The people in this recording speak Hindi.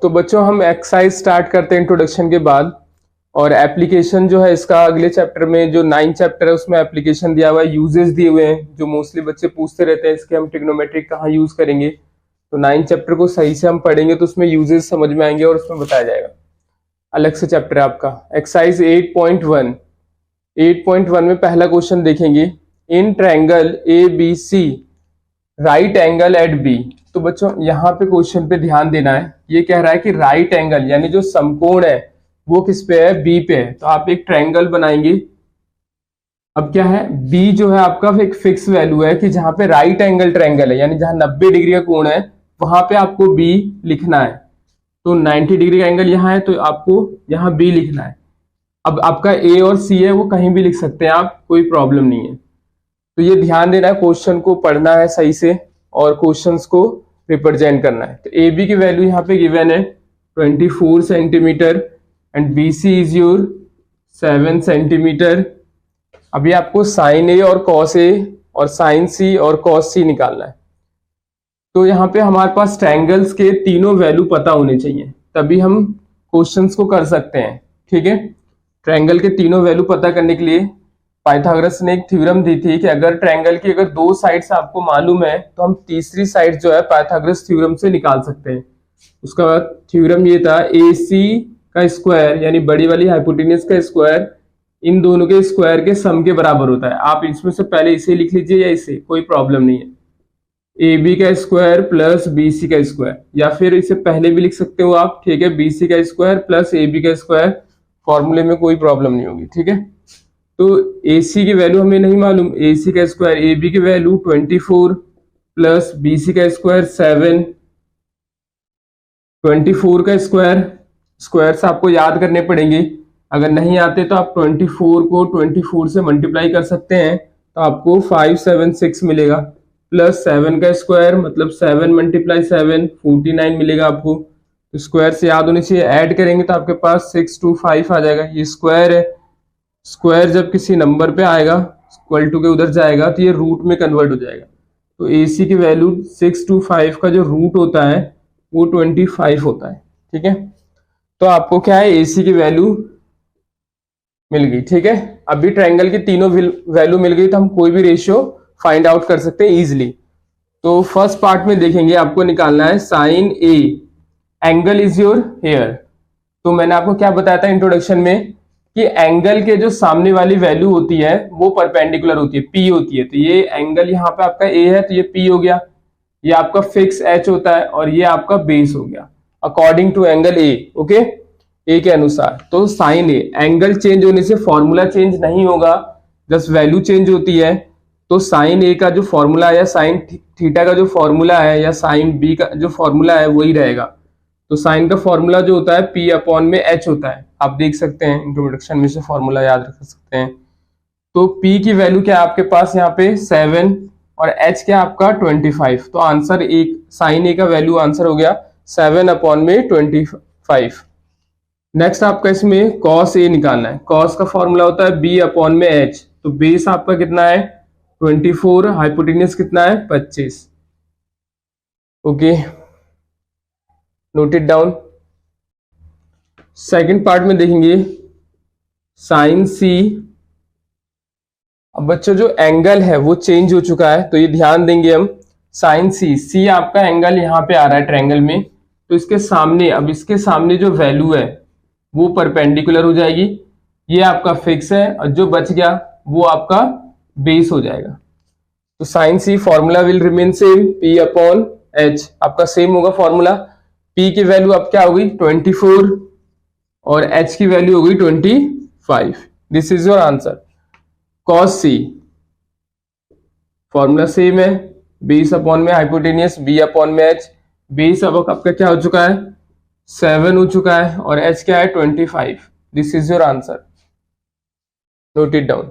तो बच्चों हम एक्सरसाइज स्टार्ट करते हैं इंट्रोडक्शन के बाद, और एप्लीकेशन जो है इसका अगले चैप्टर में, जो 9 चैप्टर है उसमें एप्लीकेशन दिया हुआ है, यूजेस दिए हुए हैं जो मोस्टली बच्चे पूछते रहते हैं, इसके हम ट्रिग्नोमेट्री कहाँ यूज करेंगे। तो 9 चैप्टर को सही से हम पढ़ेंगे तो उसमें यूजेस समझ में आएंगे और उसमें बताया जाएगा। अलग से चैप्टर है आपका एक्सरसाइज 8.1। 8.1 में पहला क्वेश्चन देखेंगे, in triangle ABC right angle at B. तो बच्चों यहाँ पे क्वेश्चन पे ध्यान देना है, ये कह रहा है कि राइट एंगल यानी जो समकोण है वो किस पे है, बी पे है। तो आप एक ट्रायंगल बनाएंगे। अब क्या है, बी जो है आपका एक फिक्स वैल्यू है कि जहां पे राइट एंगल ट्रायंगल है, यानी जहां 90 डिग्री का कोण है वहां पे आपको बी लिखना है। तो 90 डिग्री का एंगल यहाँ है तो आपको यहाँ बी लिखना है। अब आपका ए और सी है वो कहीं भी लिख सकते हैं आप, कोई प्रॉब्लम नहीं है। तो ये ध्यान देना है, क्वेश्चन को पढ़ना है सही से और क्वेश्चंस को रिप्रेजेंट करना है। तो ए बी की वैल्यू यहाँ पे गिवन है 24 centimetre and B C is your 7 centimetre. अभी आपको साइन ए और कॉस ए और साइन सी और कॉस सी निकालना है। तो यहाँ पे हमारे पास ट्रायंगल्स के तीनों वैल्यू पता होने चाहिए, तभी हम क्वेश्चंस को कर सकते हैं। ठीक है, ट्रायंगल के तीनों वैल्यू पता करने के लिए पाइथागोरस ने एक थ्योरम दी थी कि अगर ट्रायंगल की अगर 2 साइड्स आपको मालूम है तो हम तीसरी साइड जो है पाइथागोरस थ्योरम से निकाल सकते हैं। उसका थ्योरम ये था, AC का स्क्वायर यानी बड़ी वाली हाइपोटेन्यूज का स्क्वायर इन दोनों के स्क्वायर के सम के बराबर होता है। आप इसमें से पहले इसे लिख लीजिए या इसे, कोई प्रॉब्लम नहीं है। AB का स्क्वायर प्लस BC का स्क्वायर, या फिर इसे पहले भी लिख सकते हो आप। ठीक है, BC का स्क्वायर प्लस AB का स्क्वायर, फॉर्मूले में कोई प्रॉब्लम नहीं होगी। ठीक है, तो AC की वैल्यू हमें नहीं मालूम, AC का स्क्वायर, AB की वैल्यू 24 प्लस BC का स्क्वायर 7, 24 का स्क्वायर्स आपको याद करने पड़ेंगे। अगर नहीं आते तो आप 24 को 24 से मल्टीप्लाई कर सकते हैं तो आपको 576 मिलेगा, प्लस 7 का स्क्वायर मतलब 7 मल्टीप्लाई 7 49 मिलेगा आपको। तो स्क्वायर से याद होने चाहिए, ऐड करेंगे तो आपके पास 625 आ जाएगा। ये स्क्वायर है, स्क्वायर जब किसी नंबर पे आएगा इक्वल टू के उधर जाएगा तो ये रूट में कन्वर्ट हो जाएगा। तो AC की वैल्यू 625 का जो रूट होता है वो 25 होता है। ठीक है, तो आपको क्या है, AC की वैल्यू मिल गई। ठीक है, अभी ट्रायंगल की तीनों वैल्यू मिल गई तो हम कोई भी रेशियो फाइंड आउट कर सकते हैं इजिली। तो फर्स्ट पार्ट में देखेंगे, आपको निकालना है sine A angle is your here. तो मैंने आपको क्या बताया था इंट्रोडक्शन में कि एंगल के जो सामने वाली वैल्यू होती है वो परपेंडिकुलर होती है, P होती है। तो ये एंगल यहाँ पे आपका A है तो ये P हो गया, ये आपका फिक्स H होता है और ये आपका बेस हो गया according to angle A। Okay, A के अनुसार। तो साइन A, एंगल चेंज होने से फॉर्मूला चेंज नहीं होगा, जस्ट वैल्यू चेंज होती है। तो साइन A का जो फॉर्मूला है या साइन थीटा का जो फॉर्मूला है या साइन B का जो फॉर्मूला है वही रहेगा। तो साइन का फॉर्मूला जो होता है P अपॉन में H होता है, आप देख सकते हैं इंट्रोडक्शन में से फॉर्मूला याद रख सकते हैं। तो P की वैल्यू क्या है आपके पास यहाँ पे 7 और H क्या आपका 25। तो आंसर एक साइन A का वैल्यू आंसर हो गया 7 अपॉन में 25। नेक्स्ट आपका इसमें कॉस A निकालना है। कॉस का फॉर्मूला होता है B अपॉन में H। तो बेस आपका कितना है 24, हाइपोटेन्यूज कितना है 25। Okay, note it down. Second part में देखेंगे साइन C। अब बच्चों जो एंगल है वो चेंज हो चुका है तो ये ध्यान देंगे हम। साइन C आपका एंगल यहाँ पे आ रहा है ट्रायंगल में, तो इसके सामने, अब इसके सामने जो वैल्यू है वो परपेंडिकुलर हो जाएगी। ये आपका फिक्स है और जो बच गया वो आपका बेस हो जाएगा। तो sine C formula will remain same, P upon H आपका सेम होगा फॉर्मूला। P की वैल्यू अब क्या होगी 24 और H की वैल्यू होगी 25। This is your answer. Cos C formula same है, बेस अपॉन में हाइपोटेनियस B अपॉन में H। बेस अब आपका क्या हो चुका है 7 हो चुका है और H क्या है 25। This is your answer, note it down.